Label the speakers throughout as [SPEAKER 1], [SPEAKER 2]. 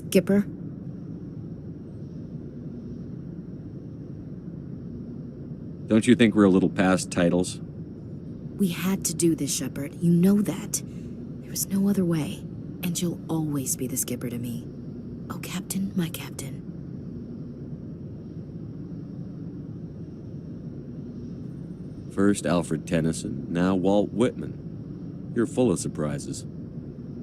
[SPEAKER 1] Skipper?
[SPEAKER 2] Don't you think we're a little past titles?
[SPEAKER 1] We had to do this, Shepard. You know that. There was no other way. And you'll always be the skipper to me. Oh, Captain, my captain.
[SPEAKER 2] First Alfred Tennyson, now Walt Whitman. You're full of surprises.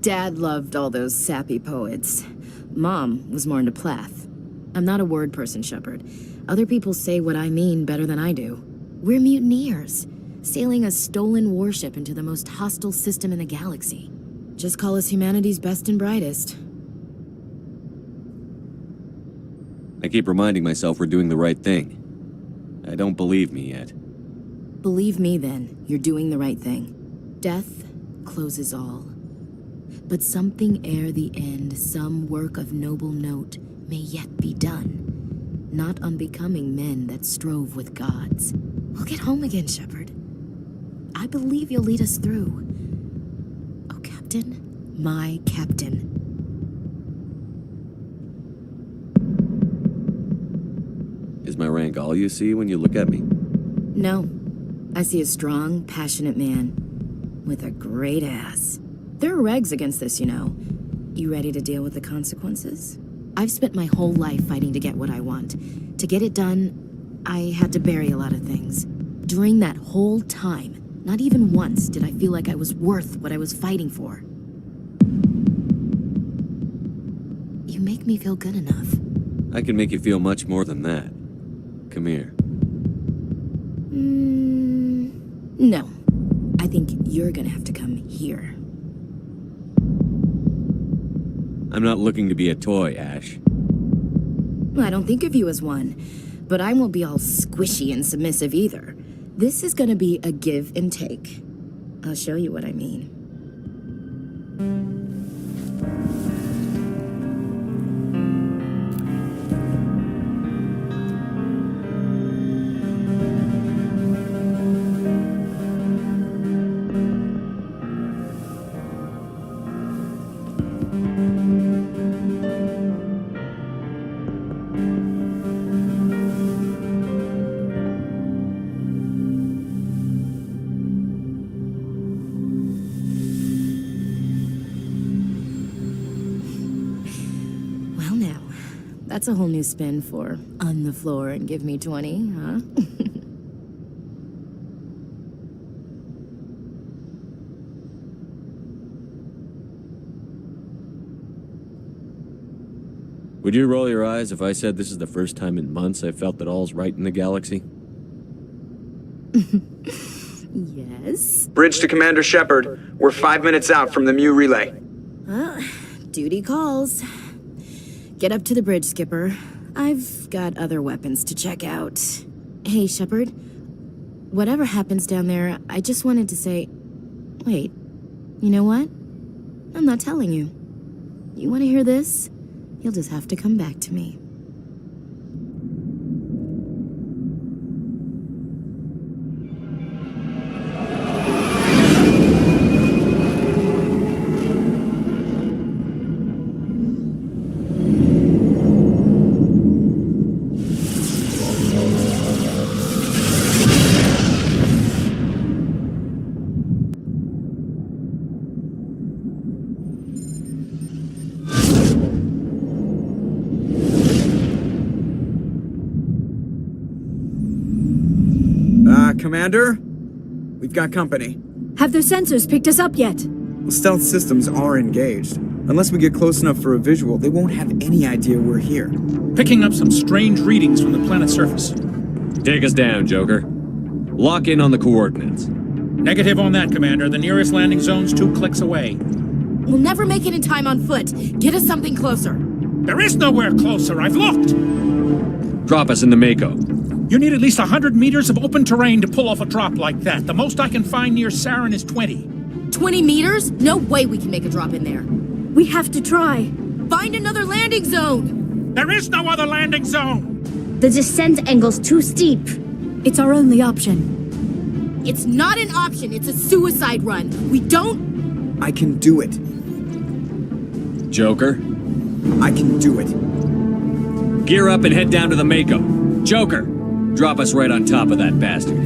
[SPEAKER 1] Dad loved all those sappy poets. Mom was more into Plath. I'm not a word person, Shepard. Other people say what I mean better than I do. We're mutineers, sailing a stolen warship into the most hostile system in the galaxy. Just call us humanity's best and brightest.
[SPEAKER 2] I keep reminding myself we're doing the right thing. I don't believe me yet.
[SPEAKER 1] Believe me then, you're doing the right thing. Death closes all. But something ere the end, some work of noble note, may yet be done. Not unbecoming men that strove with gods. We'll get home again, Shepard. I believe you'll lead us through. Oh, Captain, my captain.
[SPEAKER 2] Is my rank all you see when you look at me?
[SPEAKER 1] No. I see a strong, passionate man with a great ass. There are regs against this, you know. You ready to deal with the consequences? I've spent my whole life fighting to get what I want. To get it done, I had to bury a lot of things. During that whole time, not even once did I feel like I was worth what I was fighting for. You make me feel good enough.
[SPEAKER 2] I can make you feel much more than that. Come here.
[SPEAKER 1] No. I think you're gonna have to come here.
[SPEAKER 2] I'm not looking to be a toy, Ash.
[SPEAKER 1] I don't think of you as one, but I won't be all squishy and submissive either. This is gonna be a give and take. I'll show you what I mean. That's a whole new spin for on the floor and give me 20, huh?
[SPEAKER 2] Would you roll your eyes if I said this is the first time in months I felt that all's right in the galaxy?
[SPEAKER 1] Yes?
[SPEAKER 3] Bridge to Commander Shepard. We're 5 minutes out from the Mu relay.
[SPEAKER 1] Duty calls. Get up to the bridge, Skipper. I've got other weapons to check out. Hey, Shepard. Whatever happens down there, I just wanted to say... Wait, you know what? I'm not telling you. You want to hear this? You'll just have to come back to me.
[SPEAKER 3] Commander? We've got company.
[SPEAKER 4] Have their sensors picked us up yet?
[SPEAKER 3] Well, stealth systems are engaged. Unless we get close enough for a visual, they won't have any idea we're here.
[SPEAKER 5] Picking up some strange readings from the planet's surface.
[SPEAKER 2] Take us down, Joker. Lock in on the coordinates.
[SPEAKER 5] Negative on that, Commander. The nearest landing zone's 2 clicks away.
[SPEAKER 1] We'll never make it in time on foot. Get us something closer.
[SPEAKER 5] There is nowhere closer. I've looked.
[SPEAKER 2] Drop us in the Mako.
[SPEAKER 5] You need at least 100 meters of open terrain to pull off a drop like that. The most I can find near Sarin is 20.
[SPEAKER 1] 20 meters? No way we can make a drop in there.
[SPEAKER 4] We have to try.
[SPEAKER 1] Find another landing zone!
[SPEAKER 5] There is no other landing zone!
[SPEAKER 6] The descent angle's too steep.
[SPEAKER 4] It's our only option.
[SPEAKER 1] It's not an option, it's a suicide run. We don't...
[SPEAKER 3] I can do it.
[SPEAKER 2] Joker,
[SPEAKER 3] I can do it.
[SPEAKER 2] gear up and head down to the Mako. Joker, drop us right on top of that bastard.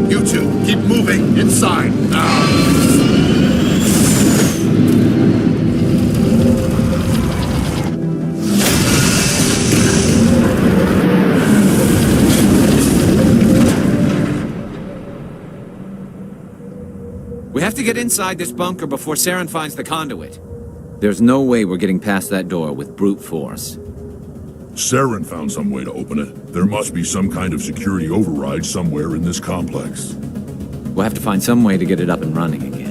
[SPEAKER 7] You two, keep moving inside now.
[SPEAKER 8] We have to get inside this bunker before Saren finds the conduit.
[SPEAKER 9] There's no way we're getting past that door with brute force.
[SPEAKER 7] Saren found some way to open it. There must be some kind of security override somewhere in this complex.
[SPEAKER 9] We'll have to find some way to get it up and running again.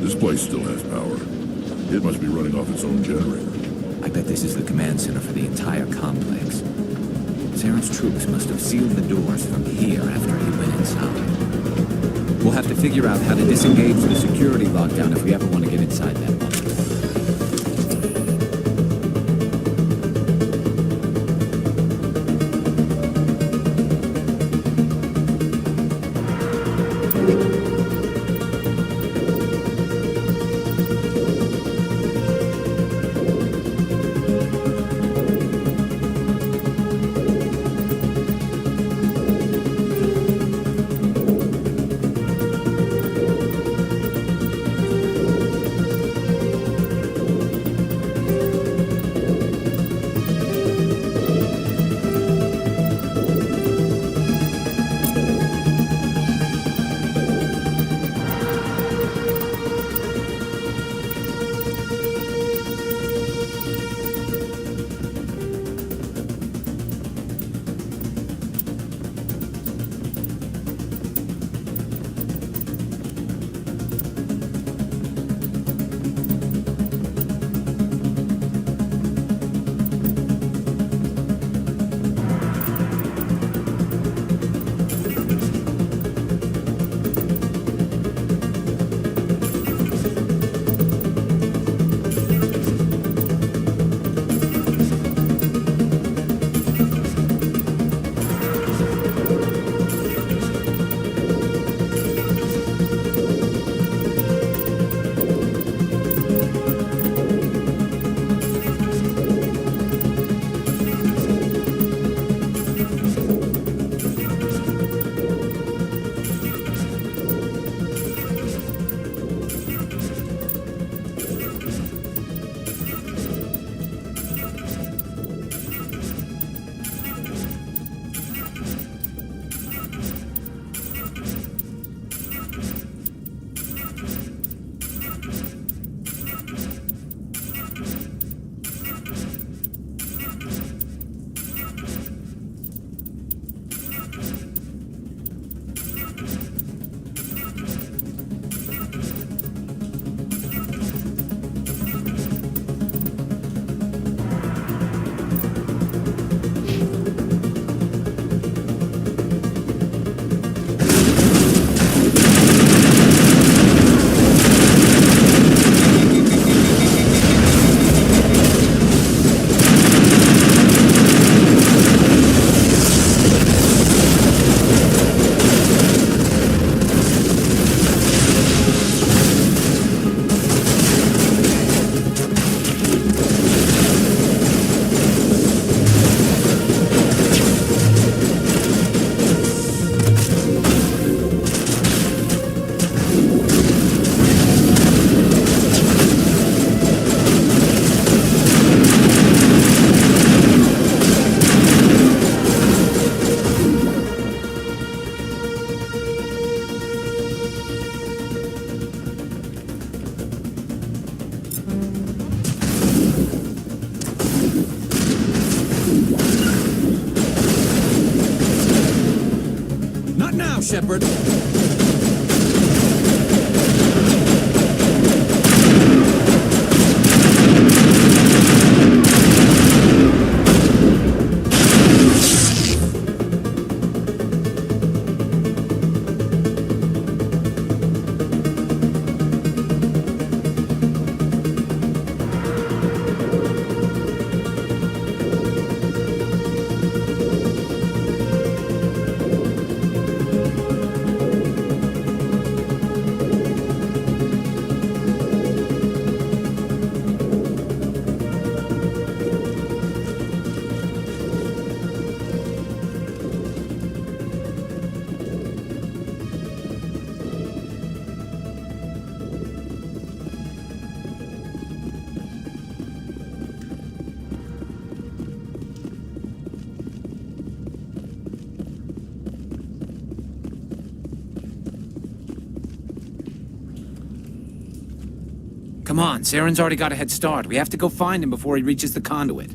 [SPEAKER 7] This place still has power. It must be running off its own generator.
[SPEAKER 9] I bet this is the command center for the entire complex. Saren's troops must have sealed the doors from here after he went inside. We'll have to figure out how to disengage the security lockdown if we ever want to get inside that bunker.
[SPEAKER 8] Shepard. Come on, Saren's already got a head start. We have to go find him before he reaches the conduit.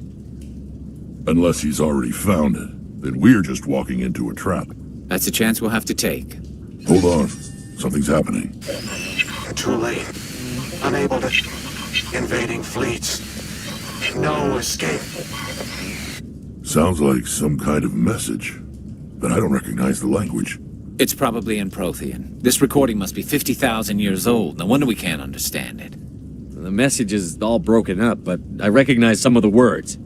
[SPEAKER 7] Unless he's already found it, then we're just walking into a trap.
[SPEAKER 8] That's a chance we'll have to take.
[SPEAKER 7] Hold on. Something's happening.
[SPEAKER 10] Too late. Unable to... Invading fleets. No escape.
[SPEAKER 7] Sounds like some kind of message, but I don't recognize the language.
[SPEAKER 8] It's probably in Prothean. This recording must be 50,000 years old. No wonder we can't understand it.
[SPEAKER 2] The message is all broken up, but I recognize some of the words.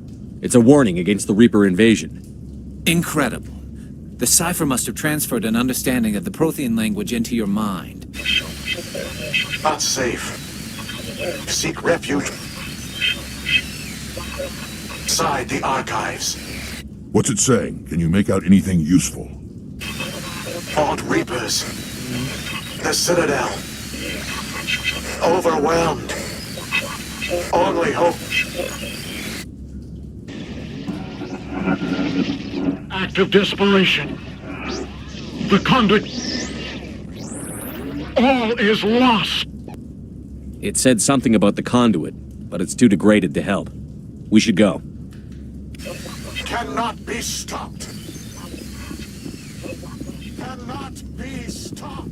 [SPEAKER 2] It's a warning against the Reaper invasion.
[SPEAKER 8] Incredible. The cipher must have transferred an understanding of the Prothean language into your mind.
[SPEAKER 10] Not safe. Seek refuge inside the archives.
[SPEAKER 7] What's it saying? Can you make out anything useful?
[SPEAKER 10] Vault Reapers. The Citadel. Overwhelmed. Only hope.
[SPEAKER 11] Act of desperation. The conduit. All is lost.
[SPEAKER 2] It said something about the conduit, but it's too degraded to help. We should go.
[SPEAKER 10] Cannot be stopped. Cannot be stopped.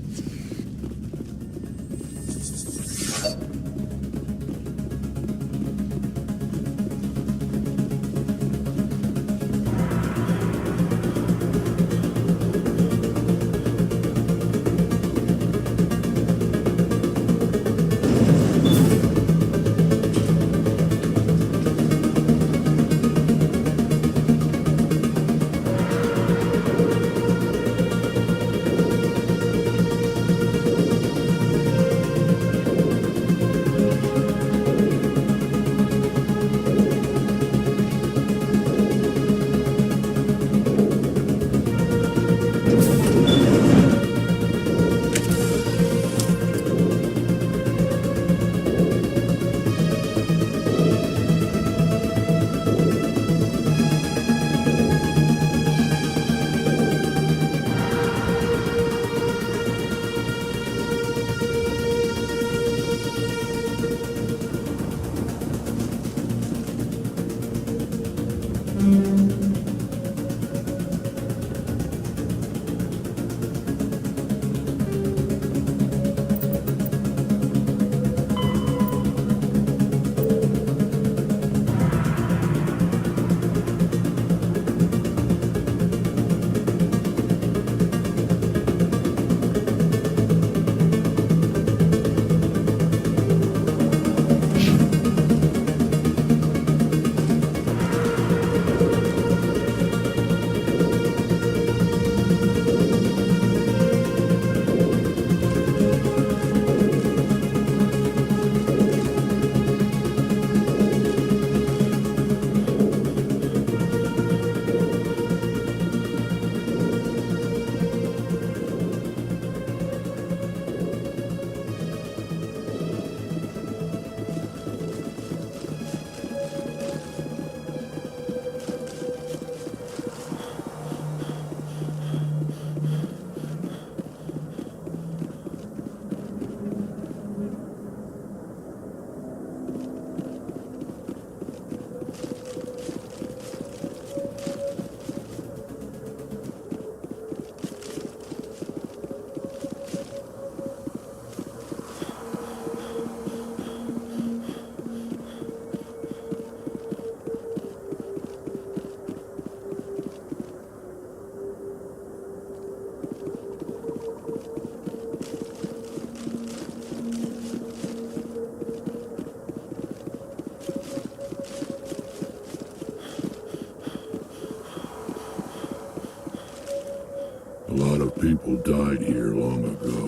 [SPEAKER 7] A lot of people died here long ago.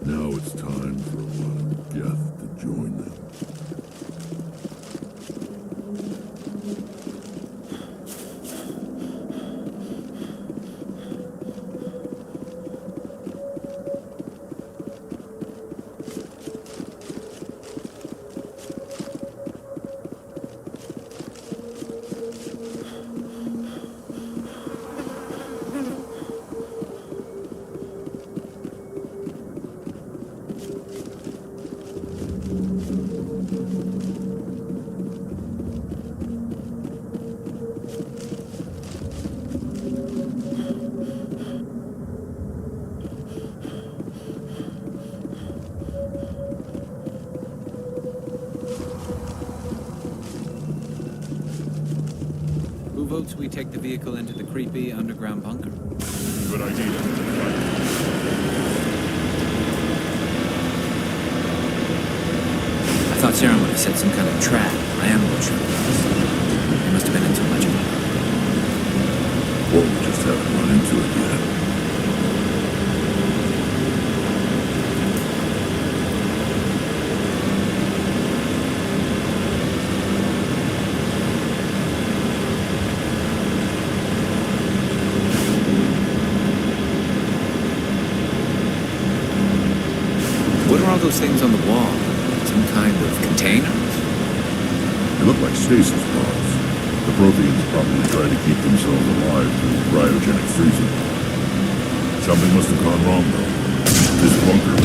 [SPEAKER 7] Now it's time for a lot of death to join them.
[SPEAKER 9] suggest we take the vehicle into the creepy underground bunker.
[SPEAKER 7] Good idea.
[SPEAKER 8] I thought Saren would have set some kind of trap or ambush on us. They must have been in too much of a hurry.
[SPEAKER 7] Or we just haven't run into it yet.
[SPEAKER 8] What are all those things on the wall? Some kind of containers?
[SPEAKER 7] They look like stasis pods. The Protheans probably try to keep themselves alive through cryogenic freezing. Something must have gone wrong, though. This bunker...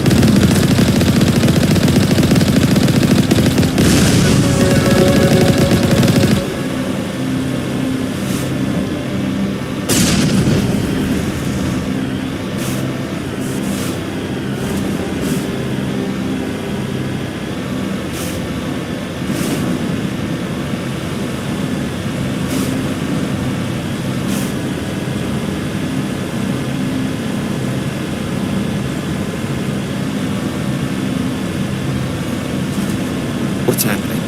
[SPEAKER 8] What's happening?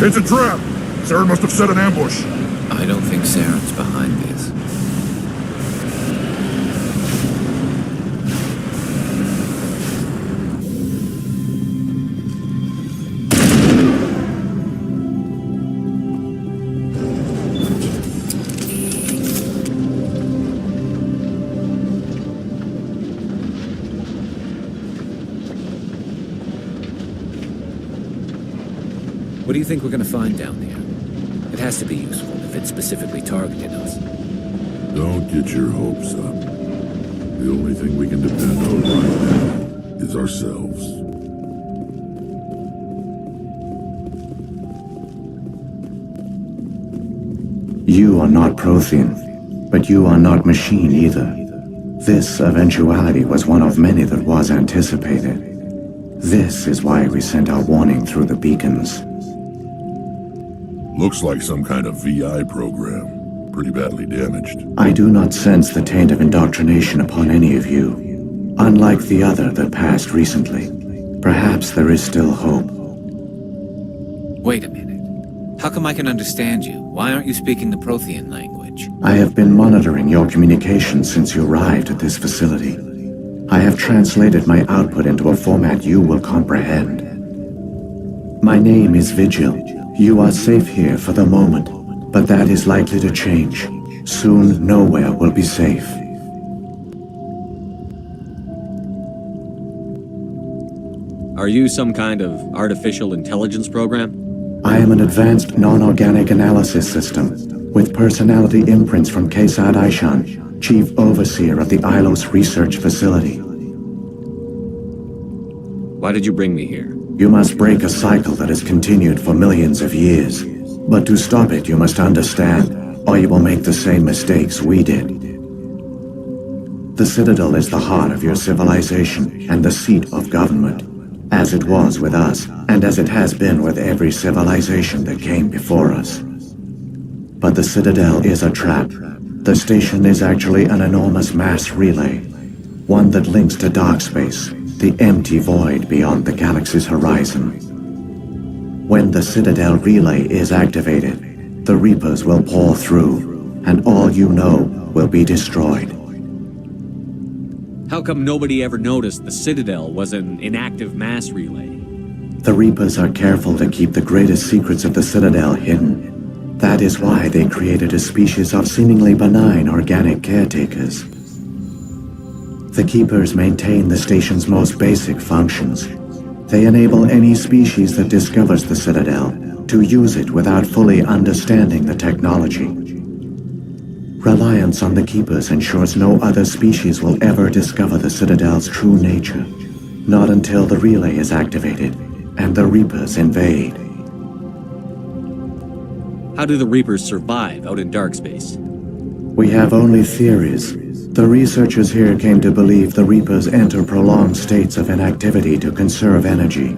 [SPEAKER 7] It's a trap! Saren must have set an ambush.
[SPEAKER 8] I don't think Saren's behind this.
[SPEAKER 9] What do you think we're gonna find down there? It has to be useful if it specifically targeted us.
[SPEAKER 7] Don't get your hopes up. The only thing we can depend on right now is ourselves.
[SPEAKER 12] You are not Prothean, but you are not machine either. This eventuality was one of many that was anticipated. This is why we sent our warning through the beacons.
[SPEAKER 7] Looks like some kind of VI program. Pretty badly damaged.
[SPEAKER 12] I do not sense the taint of indoctrination upon any of you. Unlike the other that passed recently, perhaps there is still hope.
[SPEAKER 8] Wait a minute. How come I can understand you? Why aren't you speaking the Prothean language?
[SPEAKER 12] I have been monitoring your communications since you arrived at this facility. I have translated my output into a format you will comprehend. My name is Vigil. You are safe here for the moment, but that is likely to change. Soon, nowhere will be safe.
[SPEAKER 2] Are you some kind of artificial intelligence program?
[SPEAKER 12] I am an advanced non-organic analysis system, with personality imprints from Kesad Aishan, Chief Overseer of the Ilos Research Facility.
[SPEAKER 2] Why did you bring me here?
[SPEAKER 12] You must break a cycle that has continued for millions of years. But to stop it, you must understand, or you will make the same mistakes we did. The Citadel is the heart of your civilization and the seat of government, as it was with us, and as it has been with every civilization that came before us. But the Citadel is a trap. The station is actually an enormous mass relay, one that links to dark space, the empty void beyond the galaxy's horizon. When the Citadel relay is activated, the Reapers will pour through, and all you know will be destroyed.
[SPEAKER 2] How come nobody ever noticed the Citadel was an inactive mass relay?
[SPEAKER 12] The Reapers are careful to keep the greatest secrets of the Citadel hidden. That is why they created a species of seemingly benign organic caretakers. The Keepers maintain the station's most basic functions. They enable any species that discovers the Citadel to use it without fully understanding the technology. Reliance on the Keepers ensures no other species will ever discover the Citadel's true nature, not until the relay is activated and the Reapers invade.
[SPEAKER 2] How do the Reapers survive out in dark space?
[SPEAKER 12] We have only theories. The researchers here came to believe the Reapers enter prolonged states of inactivity to conserve energy.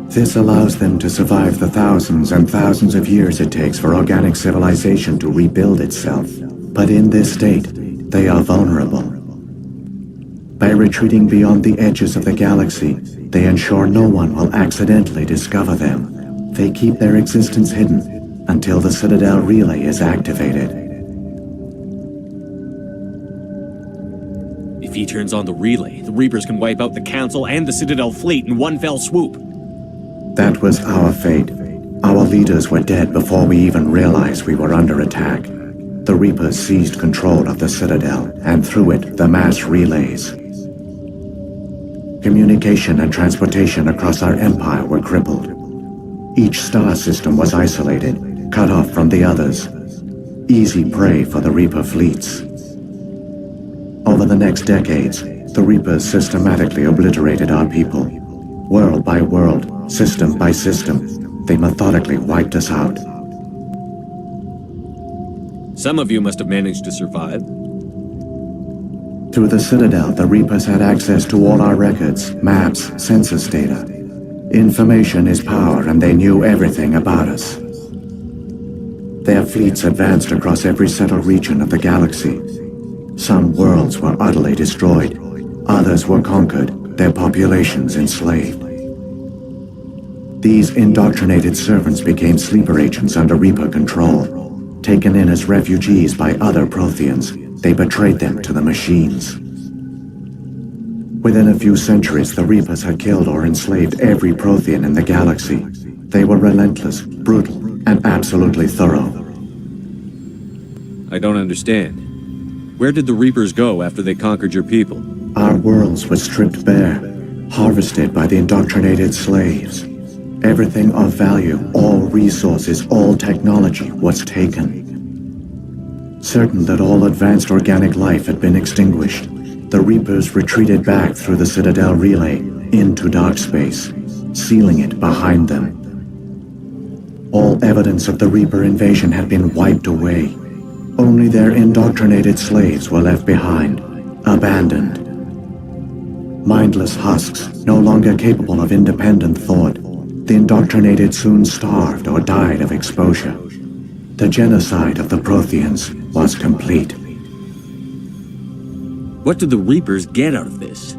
[SPEAKER 12] This allows them to survive the thousands and thousands of years it takes for organic civilization to rebuild itself. But in this state, they are vulnerable. By retreating beyond the edges of the galaxy, they ensure no one will accidentally discover them. They keep their existence hidden until the Citadel relay is activated.
[SPEAKER 2] If he turns on the relay, the Reapers can wipe out the Council and the Citadel fleet in one fell swoop.
[SPEAKER 12] That was our fate. Our leaders were dead before we even realized we were under attack. The Reapers seized control of the Citadel, and through it, the mass relays. Communication and transportation across our empire were crippled. Each star system was isolated, cut off from the others. Easy prey for the Reaper fleets. Over the next decades, the Reapers systematically obliterated our people. World by world, system by system, they methodically wiped us out.
[SPEAKER 2] Some of you must have managed to survive.
[SPEAKER 12] Through the Citadel, the Reapers had access to all our records, maps, census data. Information is power, and they knew everything about us. Their fleets advanced across every settled region of the galaxy. Some worlds were utterly destroyed. Others were conquered, their populations enslaved. These indoctrinated servants became sleeper agents under Reaper control. Taken in as refugees by other Protheans, they betrayed them to the machines. Within a few centuries, the Reapers had killed or enslaved every Prothean in the galaxy. They were relentless, brutal, and absolutely thorough.
[SPEAKER 2] I don't understand. Where did the Reapers go after they conquered your people?
[SPEAKER 12] Our worlds were stripped bare, harvested by the indoctrinated slaves. Everything of value, all resources, all technology was taken. Certain that all advanced organic life had been extinguished, the Reapers retreated back through the Citadel relay into dark space, sealing it behind them. All evidence of the Reaper invasion had been wiped away. Only their indoctrinated slaves were left behind, abandoned. Mindless husks, no longer capable of independent thought, the indoctrinated soon starved or died of exposure. The genocide of the Protheans was complete.
[SPEAKER 2] What do the Reapers get out of this?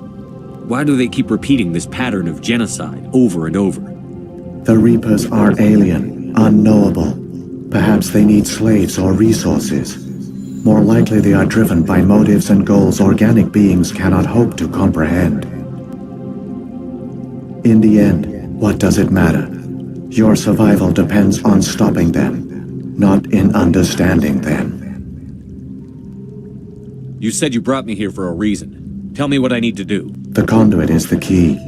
[SPEAKER 2] Why do they keep repeating this pattern of genocide over and over?
[SPEAKER 12] The Reapers are alien, unknowable. Perhaps they need slaves or resources. More likely they are driven by motives and goals organic beings cannot hope to comprehend. In the end, what does it matter? Your survival depends on stopping them, not in understanding them.
[SPEAKER 2] You said you brought me here for a reason. Tell me what I need to do.
[SPEAKER 12] The conduit is the key.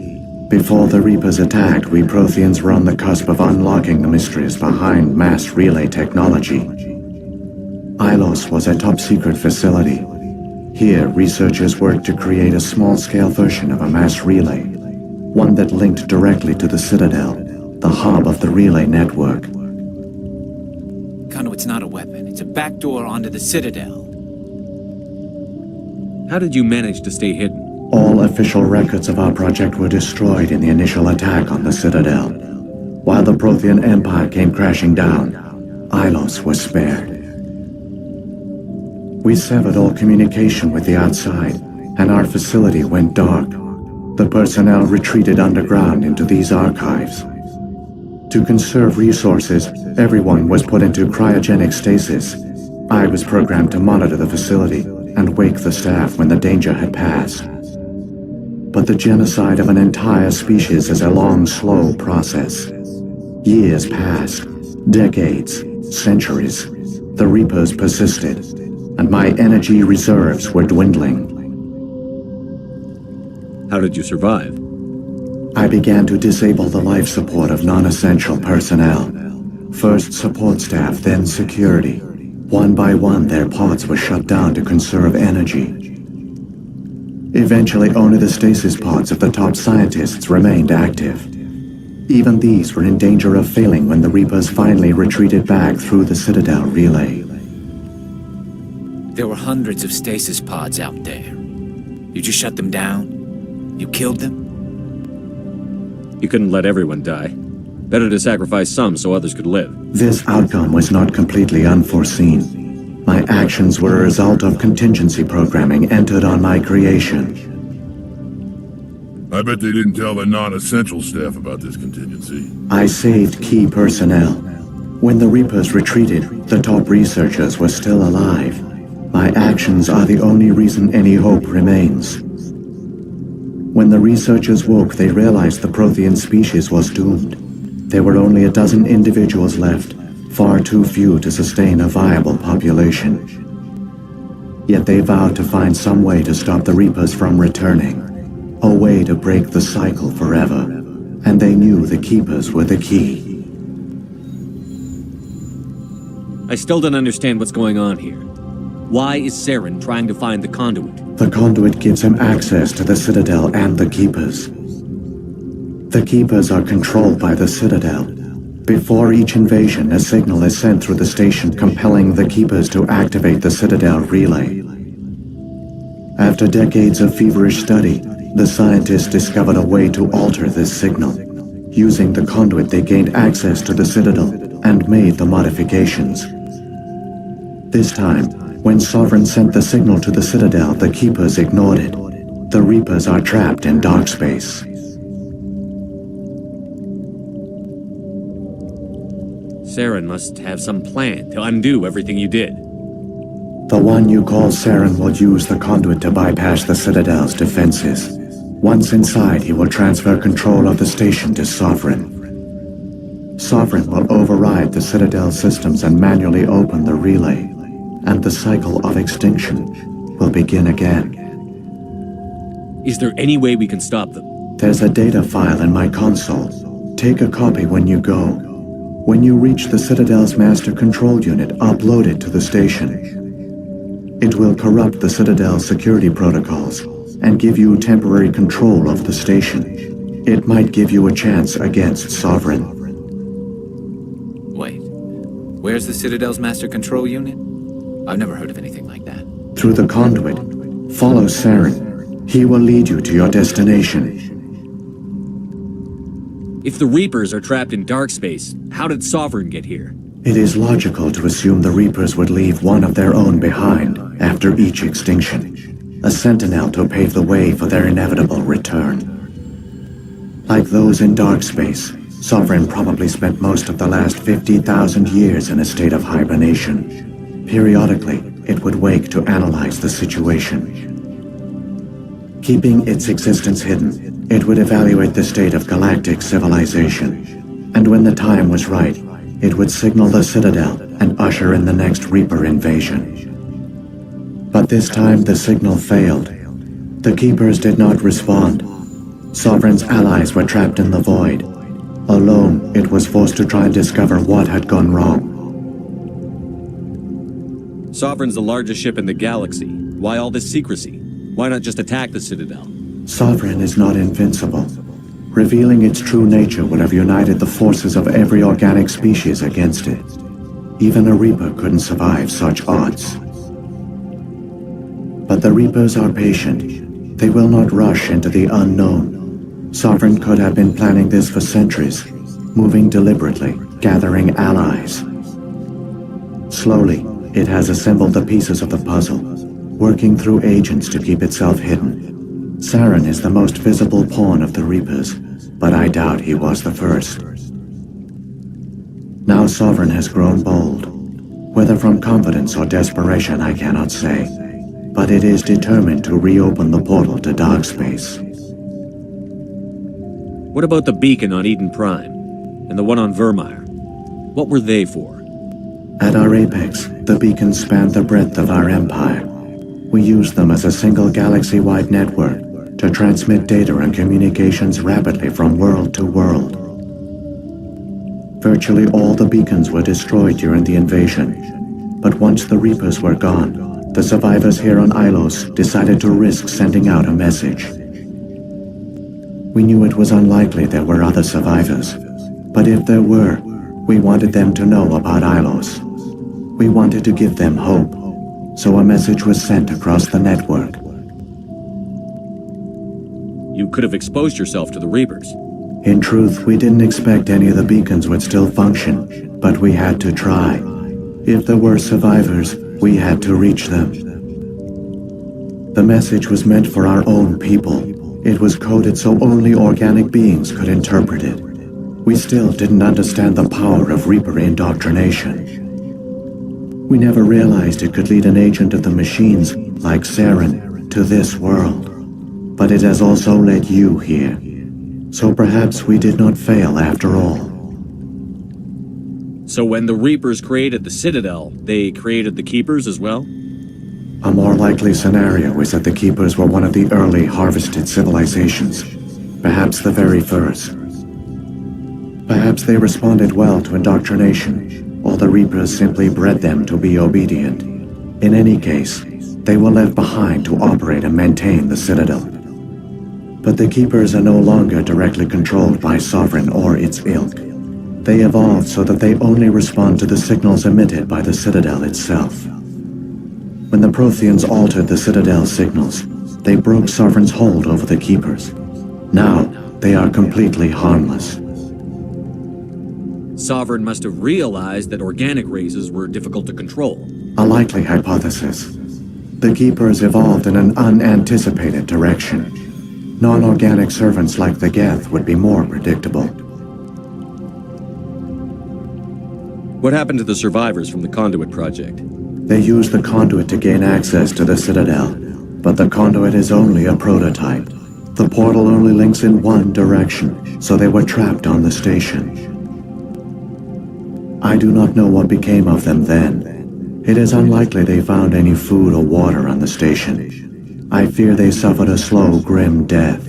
[SPEAKER 12] Before the Reapers attacked, we Protheans were on the cusp of unlocking the mysteries behind mass relay technology. Ilos was a top-secret facility. Here, researchers worked to create a small-scale version of a mass relay, one that linked directly to the Citadel, the hub of the relay network.
[SPEAKER 8] Conduit's not a weapon. It's a backdoor onto the Citadel.
[SPEAKER 2] How did you manage to stay hidden?
[SPEAKER 12] All official records of our project were destroyed in the initial attack on the Citadel. While the Prothean Empire came crashing down, Ilos was spared. We severed all communication with the outside, and our facility went dark. The personnel retreated underground into these archives. To conserve resources, everyone was put into cryogenic stasis. I was programmed to monitor the facility and wake the staff when the danger had passed. But the genocide of an entire species is a long, slow process. Years passed, decades, centuries. The Reapers persisted, and my energy reserves were dwindling.
[SPEAKER 2] How did you survive?
[SPEAKER 12] I began to disable the life support of non-essential personnel. First support staff, then security. One by one, their pods were shut down to conserve energy. Eventually, only the stasis pods of the top scientists remained active. Even these were in danger of failing when the Reapers finally retreated back through the Citadel relay.
[SPEAKER 8] There were hundreds of stasis pods out there. You just shut them down? You killed them?
[SPEAKER 2] You couldn't let everyone die. Better to sacrifice some so others could live.
[SPEAKER 12] This outcome was not completely unforeseen. My actions were a result of contingency programming entered on my creation.
[SPEAKER 7] I bet they didn't tell the non-essential staff about this contingency.
[SPEAKER 12] I saved key personnel. When the Reapers retreated, the top researchers were still alive. My actions are the only reason any hope remains. When the researchers woke, they realized the Prothean species was doomed. There were only a dozen individuals left, far too few to sustain a viable population. Yet they vowed to find some way to stop the Reapers from returning. A way to break the cycle forever. And they knew the Keepers were the key.
[SPEAKER 2] I still don't understand what's going on here. Why is Saren trying to find the conduit?
[SPEAKER 12] The conduit gives him access to the Citadel and the Keepers. The Keepers are controlled by the Citadel. Before each invasion, a signal is sent through the station compelling the Keepers to activate the Citadel relay. After decades of feverish study, the scientists discovered a way to alter this signal. Using the conduit, they gained access to the Citadel and made the modifications. This time, when Sovereign sent the signal to the Citadel, the Keepers ignored it. The Reapers are trapped in dark space.
[SPEAKER 2] Saren must have some plan to undo everything you did.
[SPEAKER 12] The one you call Saren will use the conduit to bypass the Citadel's defenses. Once inside, he will transfer control of the station to Sovereign. Sovereign will override the Citadel systems and manually open the relay, and the cycle of extinction will begin again.
[SPEAKER 2] Is there any way we can stop them?
[SPEAKER 12] There's a data file in my console. Take a copy when you go. When you reach the Citadel's master control unit, upload it to the station. It will corrupt the Citadel's security protocols and give you temporary control of the station. It might give you a chance against Sovereign.
[SPEAKER 9] Wait, where's the Citadel's master control unit? I've never heard of anything like that.
[SPEAKER 12] Through the conduit, follow Saren. He will lead you to your destination.
[SPEAKER 2] If the Reapers are trapped in dark space, how did Sovereign get here?
[SPEAKER 12] It is logical to assume the Reapers would leave one of their own behind after each extinction. A sentinel to pave the way for their inevitable return. Like those in dark space, Sovereign probably spent most of the last 50,000 years in a state of hibernation. Periodically, it would wake to analyze the situation. Keeping its existence hidden, it would evaluate the state of galactic civilization. And when the time was right, it would signal the Citadel and usher in the next Reaper invasion. But this time the signal failed. The Keepers did not respond. Sovereign's allies were trapped in the void. Alone, it was forced to try and discover what had gone wrong.
[SPEAKER 2] Sovereign's the largest ship in the galaxy. Why all this secrecy? Why not just attack the Citadel?
[SPEAKER 12] Sovereign is not invincible. Revealing its true nature would have united the forces of every organic species against it. Even a Reaper couldn't survive such odds. But the Reapers are patient. They will not rush into the unknown. Sovereign could have been planning this for centuries, moving deliberately, gathering allies. Slowly, it has assembled the pieces of the puzzle, working through agents to keep itself hidden. Saren is the most visible pawn of the Reapers, but I doubt he was the first. Now Sovereign has grown bold. Whether from confidence or desperation, I cannot say. But it is determined to reopen the portal to dark space.
[SPEAKER 2] What about the beacon on Eden Prime? And the one on Vermeer? What were they for?
[SPEAKER 12] At our apex, the beacons spanned the breadth of our empire. We used them as a single galaxy-wide network to transmit data and communications rapidly from world to world. Virtually all the beacons were destroyed during the invasion, but once the Reapers were gone, the survivors here on Ilos decided to risk sending out a message. We knew it was unlikely there were other survivors, but if there were, we wanted them to know about Ilos. We wanted to give them hope, so a message was sent across the network.
[SPEAKER 2] You could have exposed yourself to the Reapers.
[SPEAKER 12] In truth, we didn't expect any of the beacons would still function, but we had to try. If there were survivors, we had to reach them. The message was meant for our own people. It was coded so only organic beings could interpret it. We still didn't understand the power of Reaper indoctrination. We never realized it could lead an agent of the machines, like Saren, to this world. But it has also led you here. So perhaps we did not fail after all.
[SPEAKER 2] So when the Reapers created the Citadel, they created the Keepers as well?
[SPEAKER 12] A more likely scenario is that the Keepers were one of the early harvested civilizations, perhaps the very first. Perhaps they responded well to indoctrination, or the Reapers simply bred them to be obedient. In any case, they were left behind to operate and maintain the Citadel. But the Keepers are no longer directly controlled by Sovereign or its ilk. They evolved so that they only respond to the signals emitted by the Citadel itself. When the Protheans altered the Citadel's signals, they broke Sovereign's hold over the Keepers. Now, they are completely harmless.
[SPEAKER 2] Sovereign must have realized that organic races were difficult to control.
[SPEAKER 12] A likely hypothesis. The Keepers evolved in an unanticipated direction. Non-organic servants like the Geth would be more predictable.
[SPEAKER 2] What happened to the survivors from the Conduit project?
[SPEAKER 12] They used the conduit to gain access to the Citadel, but the conduit is only a prototype. The portal only links in one direction, so they were trapped on the station. I do not know what became of them then. It is unlikely they found any food or water on the station. I fear they suffered a slow, grim death.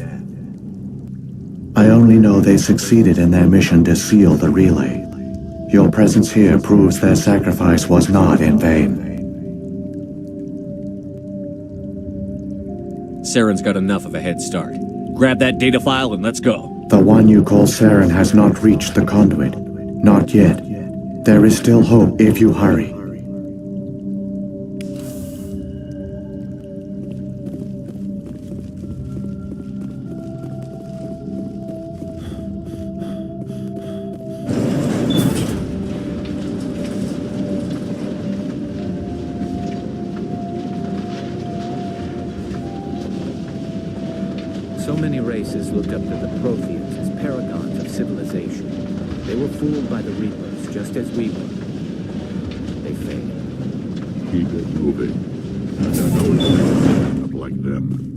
[SPEAKER 12] I only know they succeeded in their mission to seal the relay. Your presence here proves their sacrifice was not in vain.
[SPEAKER 2] Saren's got enough of a head start. Grab that data file and let's go.
[SPEAKER 12] The one you call Saren has not reached the conduit. Not yet. There is still hope if you hurry.
[SPEAKER 9] So many races looked up to the Protheans as paragons of civilization. They were fooled by the Reapers, just as we were. They failed.
[SPEAKER 7] Keep it moving. I know it's like up like them.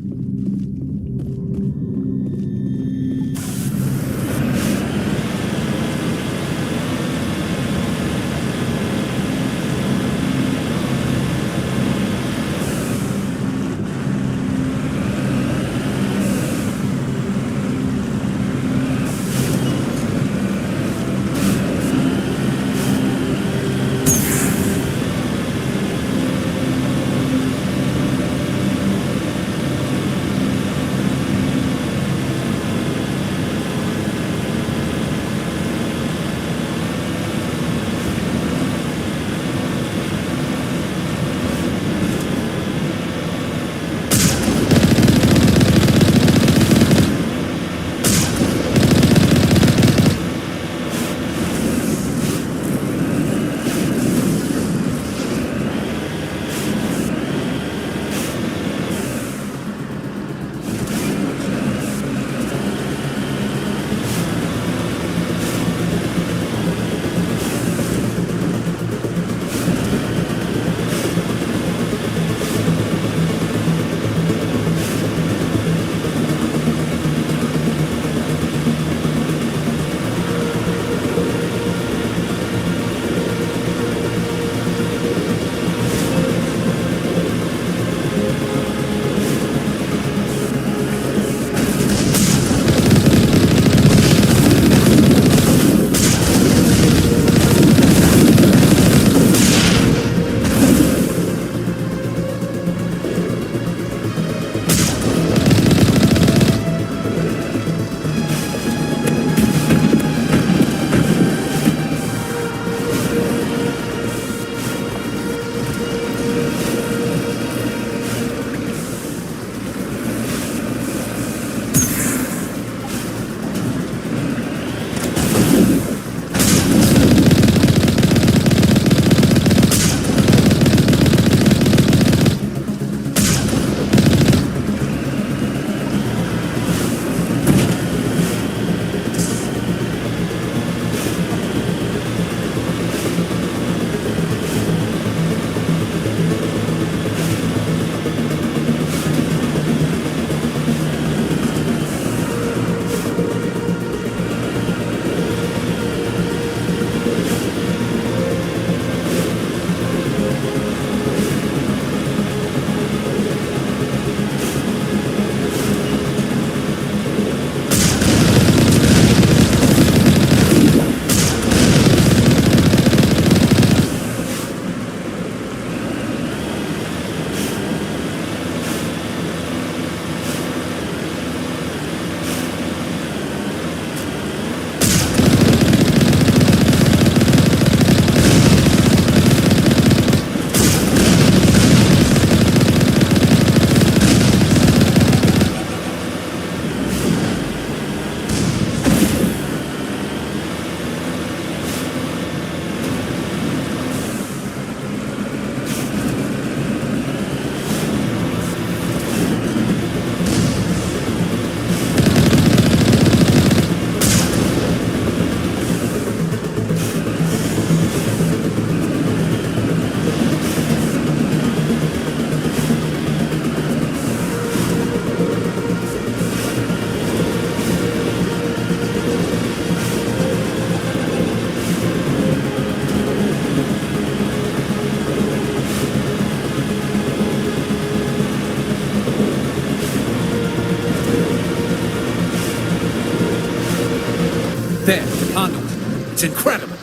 [SPEAKER 9] There, the conduit. It's incredible.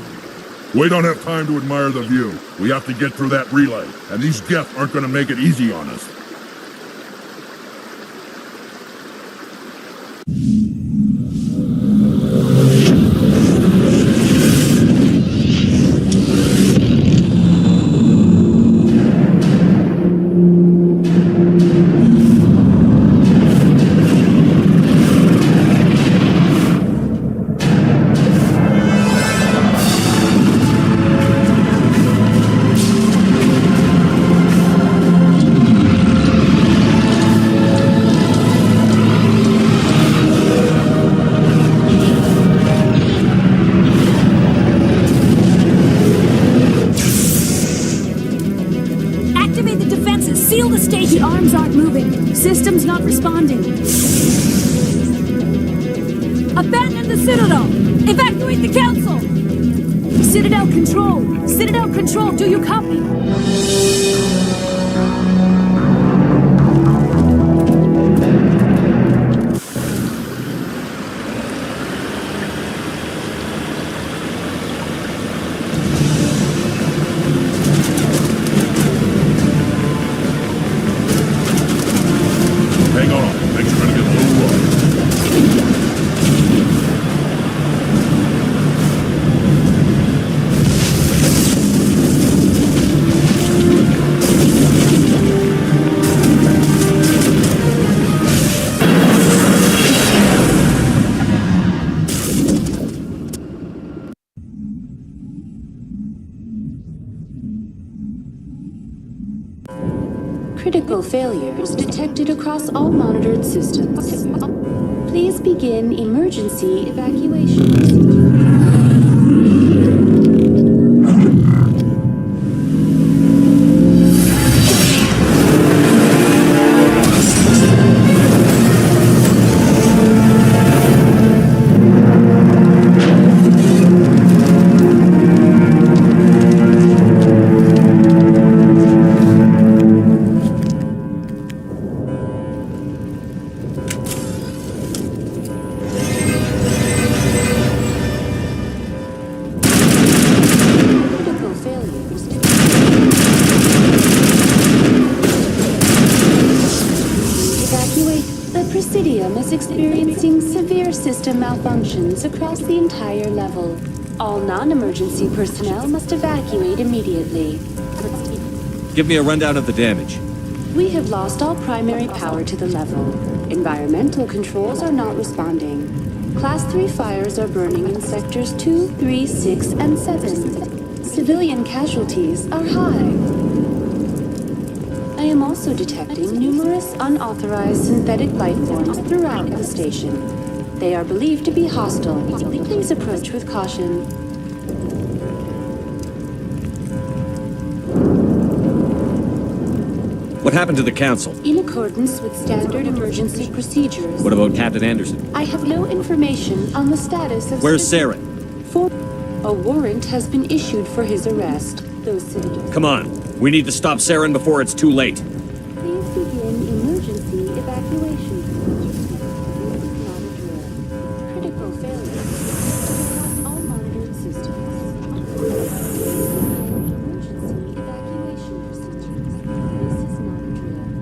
[SPEAKER 7] We don't have time to admire the view. We have to get through that relay, and these Geth aren't gonna make it easy on us.
[SPEAKER 4] Activate the defenses! Seal the station! The arms aren't moving. Systems not responding. Abandon the Citadel! Evacuate the Council! Citadel Control! Citadel Control, do you copy?
[SPEAKER 7] Hang on, things are gonna get a little rough.
[SPEAKER 13] Critical failures detected across all monitored systems. Please begin emergency evacuation. Presidium is experiencing severe system malfunctions across the entire level. All non-emergency personnel must evacuate immediately.
[SPEAKER 2] Give me a rundown of the damage.
[SPEAKER 13] We have lost all primary power to the level. Environmental controls are not responding. Class 3 fires are burning in sectors 2, 3, 6, and 7. Civilian casualties are high. I am also detecting numerous unauthorized synthetic life forms throughout the station. They are believed to be hostile. Please approach with caution.
[SPEAKER 2] What happened to the Council?
[SPEAKER 13] In accordance with standard emergency procedures.
[SPEAKER 2] What about Captain Anderson?
[SPEAKER 13] I have no information on the status of...
[SPEAKER 2] Where's Saren?
[SPEAKER 13] A warrant has been issued for his arrest. Those citizens...
[SPEAKER 2] Come on. We need to stop Saren before it's too late.
[SPEAKER 13] Please begin emergency evacuation. This is not a drill. Critical failure. Across all monitored systems. Emergency evacuation procedures. This is not a drill.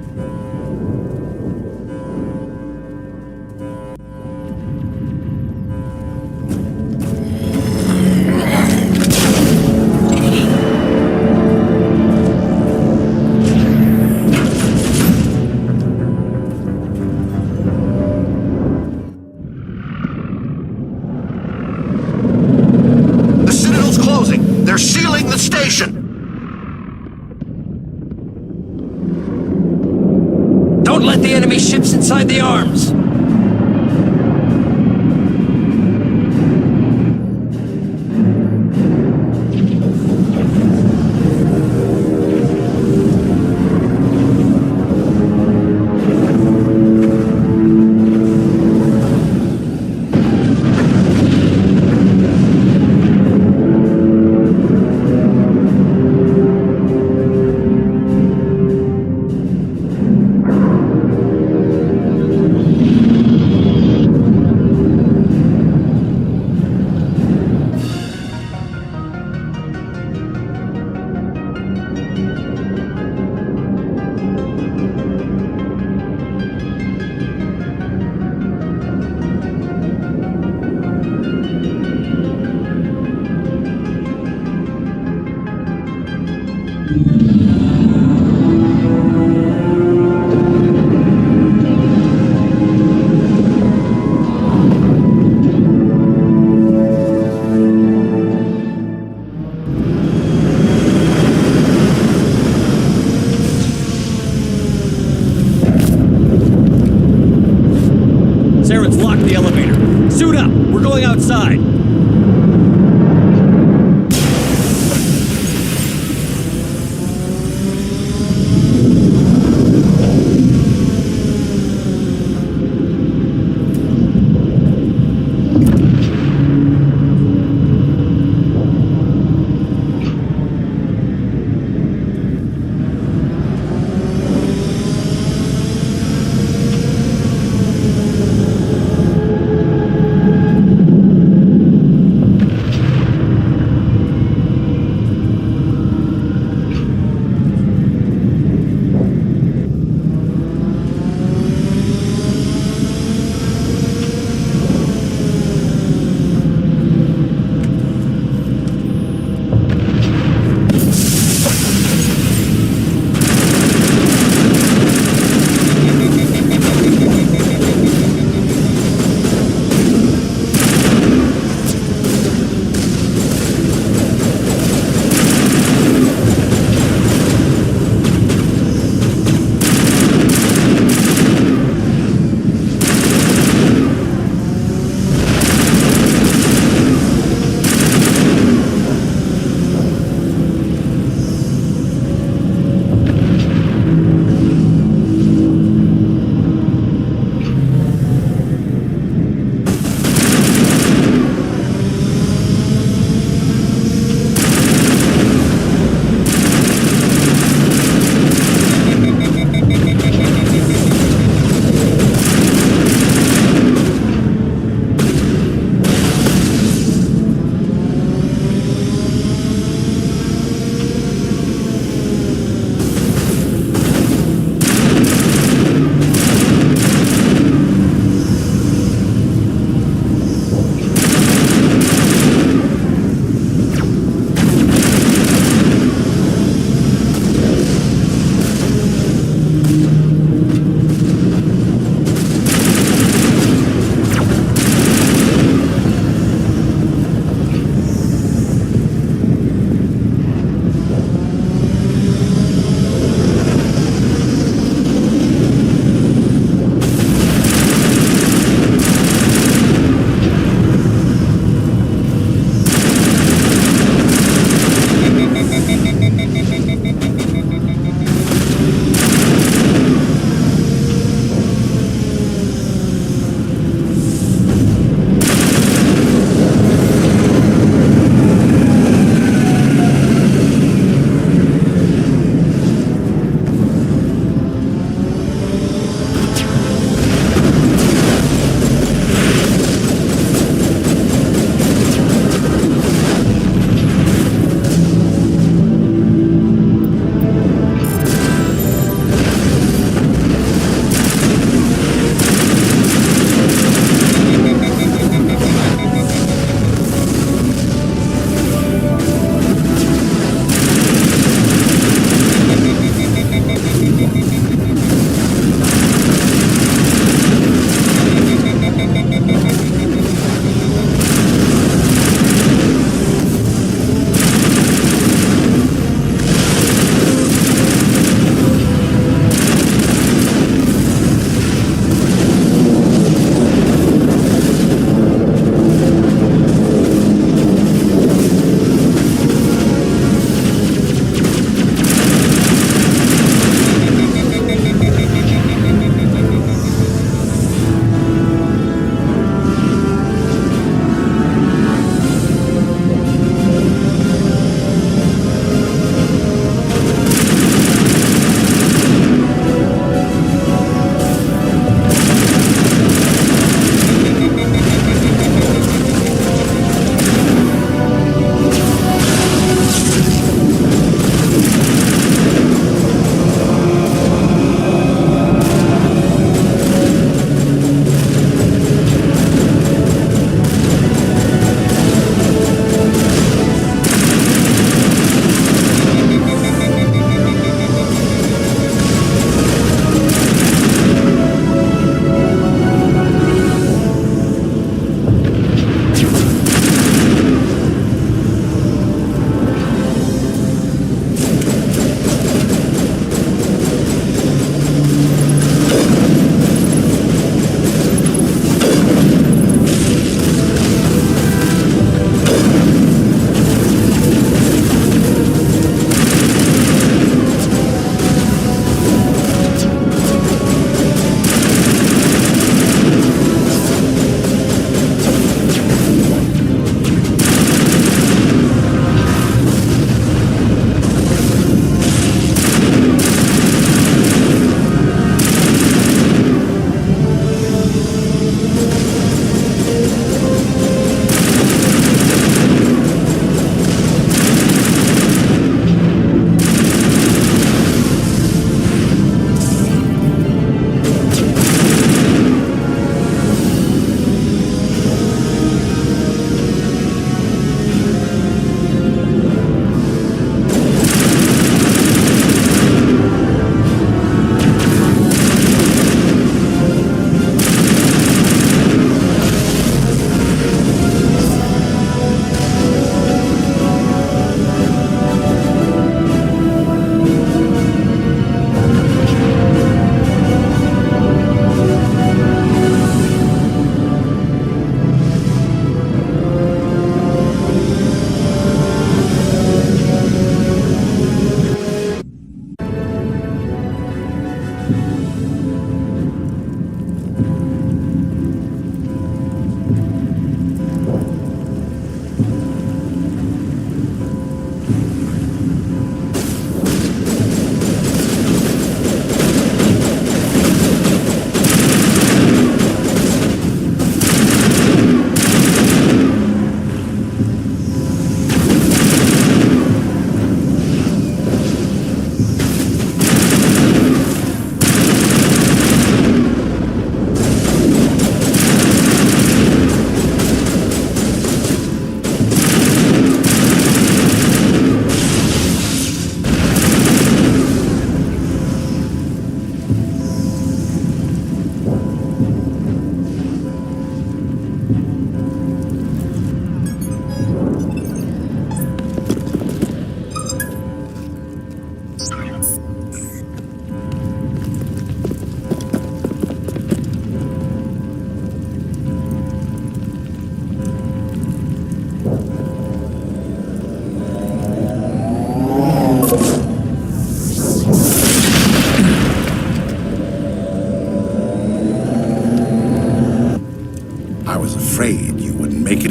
[SPEAKER 10] They're sealing the station!
[SPEAKER 14] Don't let the enemy ships inside the arms!
[SPEAKER 2] Let's lock the elevator. Suit up. We're going outside.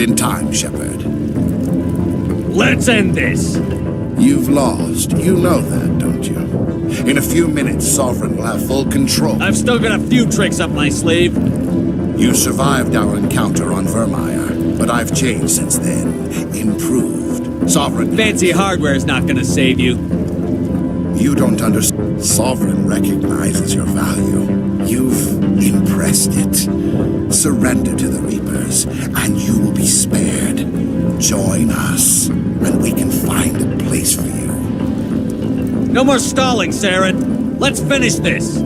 [SPEAKER 10] In time, Shepard.
[SPEAKER 2] Let's end this!
[SPEAKER 10] You've lost. You know that, don't you? In a few minutes, Sovereign will have full control.
[SPEAKER 2] I've still got a few tricks up my sleeve.
[SPEAKER 10] You survived our encounter on Vermeer, but I've changed since then. Improved. Sovereign...
[SPEAKER 2] Fancy hardware's not gonna save you.
[SPEAKER 10] You don't understand. Sovereign recognizes your value. You've impressed it. Surrender to the Reapers, and you will be spared. Join us, and we can find a place for you.
[SPEAKER 2] No more stalling, Saren. Let's finish this.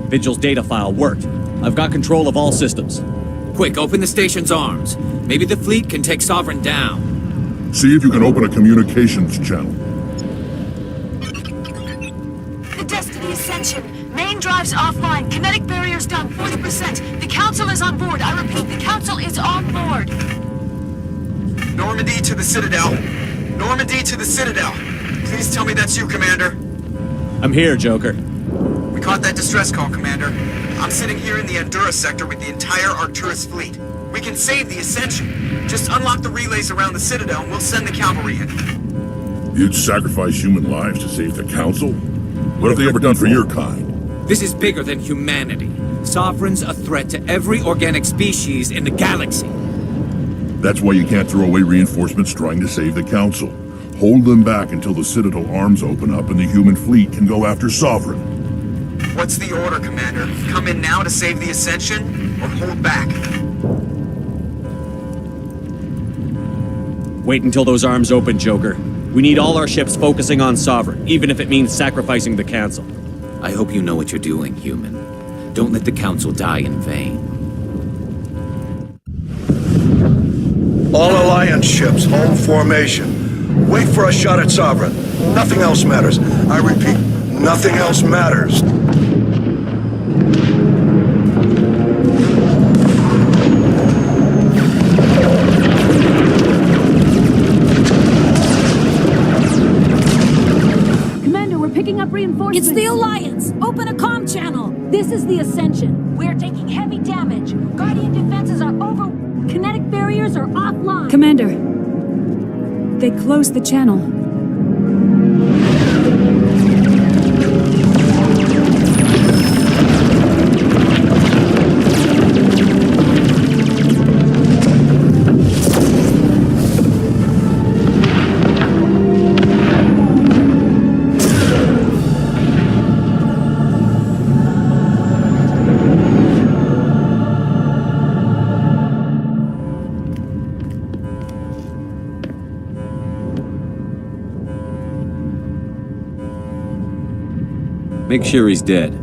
[SPEAKER 2] Vigil's data file worked. I've got control of all systems.
[SPEAKER 9] Quick, open the station's arms. Maybe the fleet can take Sovereign down.
[SPEAKER 7] See if you can open a communications channel.
[SPEAKER 4] The Destiny Ascension. Main drives offline. Kinetic barriers down 40%. The Council is on board. I repeat, the Council is on board.
[SPEAKER 3] Normandy to the Citadel. Normandy to the Citadel. Please tell me that's you, Commander.
[SPEAKER 2] I'm here, Joker.
[SPEAKER 3] We caught that distress call, Commander. I'm sitting here in the Endura sector with the entire Arcturus fleet. We can save the Ascension. Just unlock the relays around the Citadel and we'll send the cavalry in.
[SPEAKER 7] You'd sacrifice human lives to save the Council? What have they ever done for your kind?
[SPEAKER 9] This is bigger than humanity. Sovereign's a threat to every organic species in the galaxy.
[SPEAKER 7] That's why you can't throw away reinforcements trying to save the Council. Hold them back until the Citadel arms open up and the human fleet can go after Sovereign.
[SPEAKER 3] What's the order, Commander? Come in now to save the Ascension, or hold back?
[SPEAKER 2] Wait until those arms open, Joker. We need all our ships focusing on Sovereign, even if it means sacrificing the Council.
[SPEAKER 9] I hope you know what you're doing, human. Don't let the Council die in vain.
[SPEAKER 10] All Alliance ships, hold formation. Wait for a shot at Sovereign. Nothing else matters. I repeat, nothing else matters.
[SPEAKER 4] We're picking up reinforcements.
[SPEAKER 15] It's the Alliance! Open a comm channel!
[SPEAKER 4] This is the Ascension. We're taking heavy damage. Guardian defenses are over. Kinetic barriers are offline.
[SPEAKER 15] Commander, they closed the channel.
[SPEAKER 2] Make sure he's dead.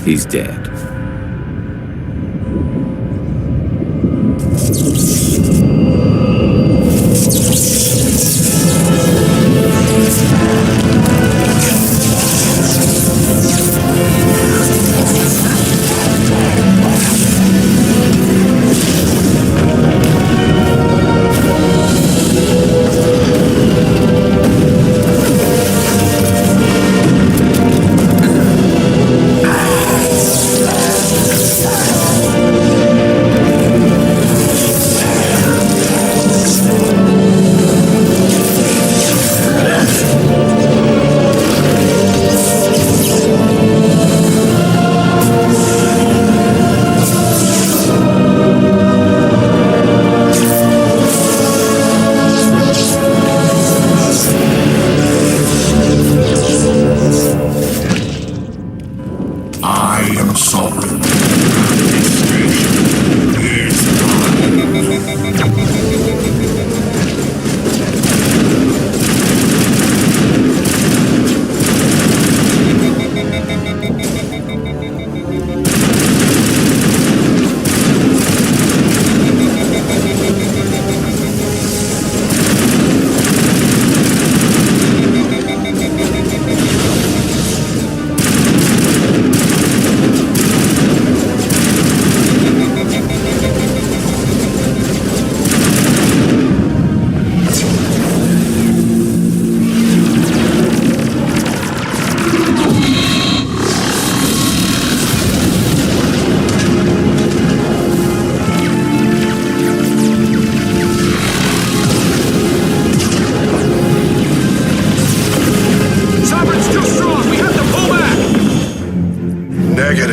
[SPEAKER 9] He's dead.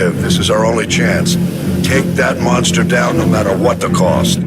[SPEAKER 10] This is our only chance. Take that monster down no matter what the cost.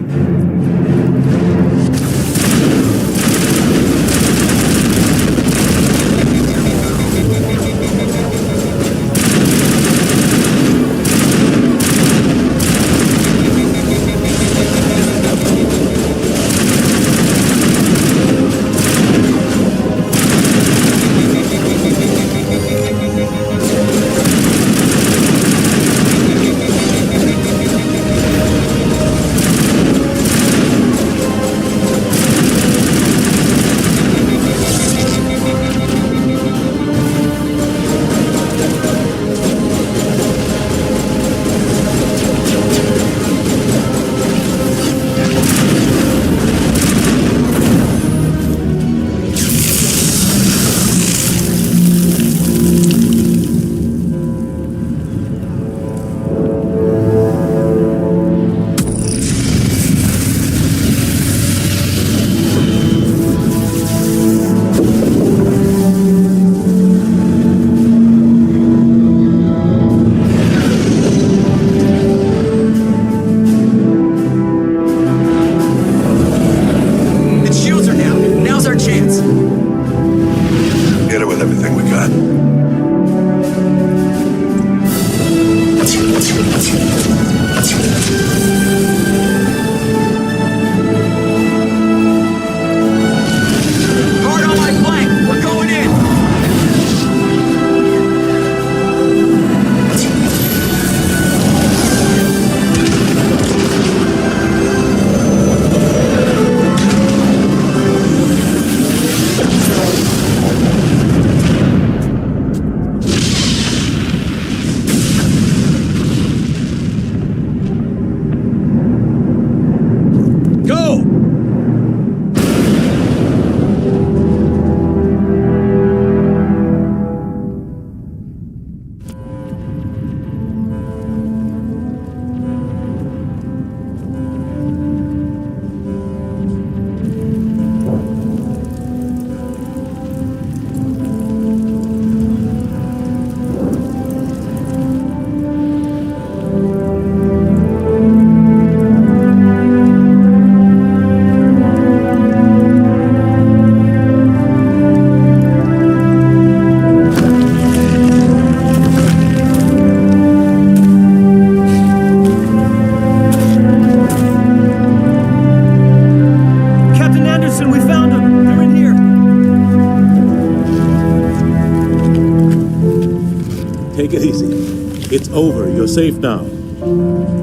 [SPEAKER 16] over. You're safe now.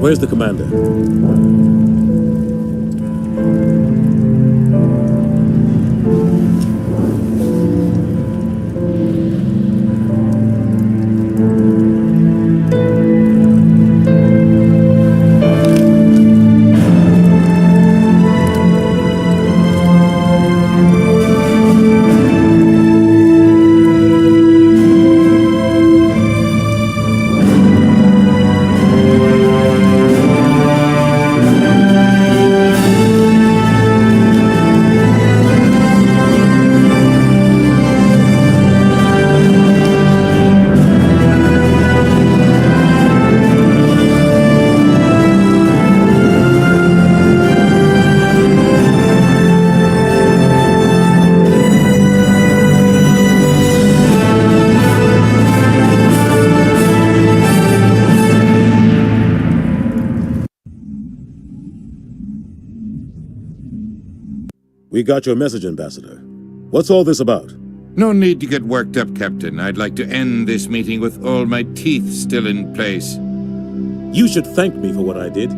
[SPEAKER 16] Where's the commander? We got your message, Ambassador. What's all this about?
[SPEAKER 17] No need to get worked up, Captain. I'd like to end this meeting with all my teeth still in place.
[SPEAKER 16] You should thank me for what I did.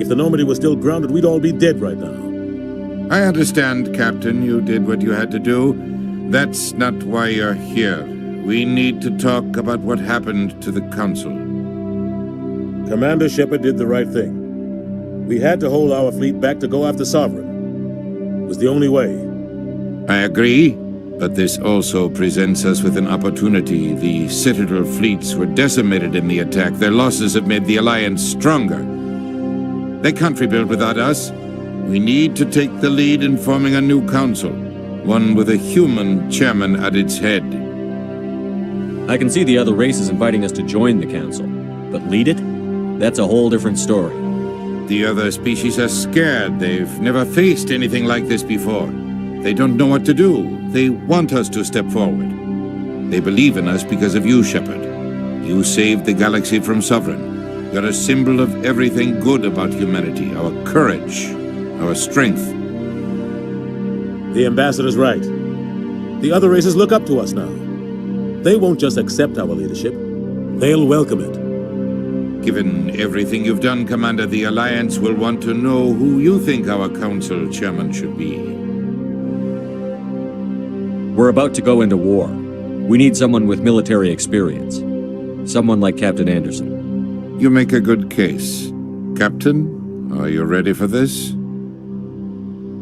[SPEAKER 16] If the Normandy was still grounded, we'd all be dead right now.
[SPEAKER 17] I understand, Captain. You did what you had to do. That's not why you're here. We need to talk about what happened to the Council.
[SPEAKER 16] Commander Shepard did the right thing. We had to hold our fleet back to go after Sovereign. It was the only way.
[SPEAKER 17] I agree, but this also presents us with an opportunity. The Citadel fleets were decimated in the attack. Their losses have made the Alliance stronger. They can't rebuild without us. We need to take the lead in forming a new council, one with a human chairman at its head.
[SPEAKER 2] I can see the other races inviting us to join the council, but lead it? That's a whole different story.
[SPEAKER 17] The other species are scared. They've never faced anything like this before. They don't know what to do. They want us to step forward. They believe in us because of you, Shepard. You saved the galaxy from Sovereign. You're a symbol of everything good about humanity, our courage, our strength.
[SPEAKER 16] The Ambassador's right. The other races look up to us now. They won't just accept our leadership. They'll welcome it.
[SPEAKER 17] Given everything you've done, Commander, the Alliance will want to know who you think our council chairman should be.
[SPEAKER 2] We're about to go into war. We need someone with military experience. Someone like Captain Anderson.
[SPEAKER 17] You make a good case. Captain, are you ready for this?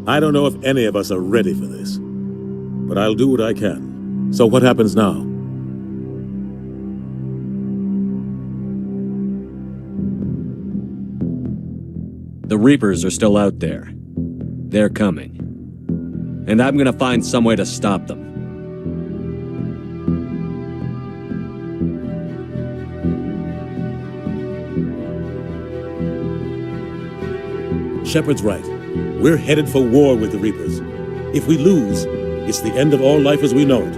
[SPEAKER 16] I don't know if any of us are ready for this, but I'll do what I can. So what happens now?
[SPEAKER 2] The Reapers are still out there. They're coming. And I'm gonna find some way to stop them.
[SPEAKER 16] Shepard's right. We're headed for war with the Reapers. If we lose, it's the end of all life as we know it.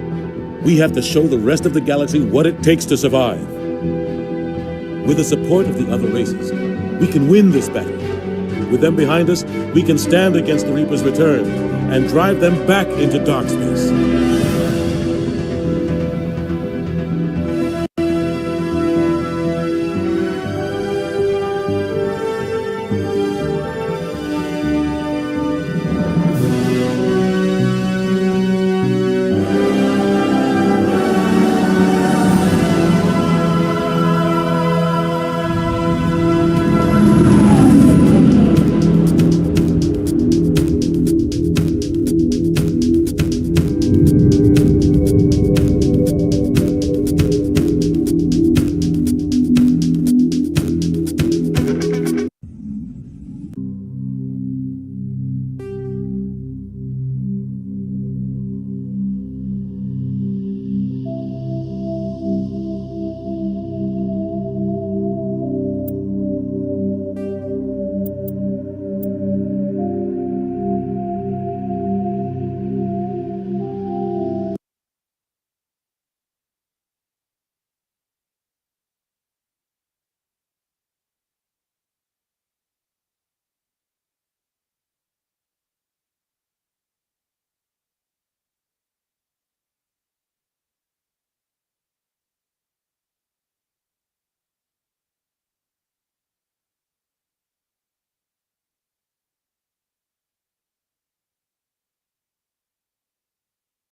[SPEAKER 16] We have to show the rest of the galaxy what it takes to survive. With the support of the other races, we can win this battle. With them behind us, we can stand against the Reapers' return and drive them back into dark space.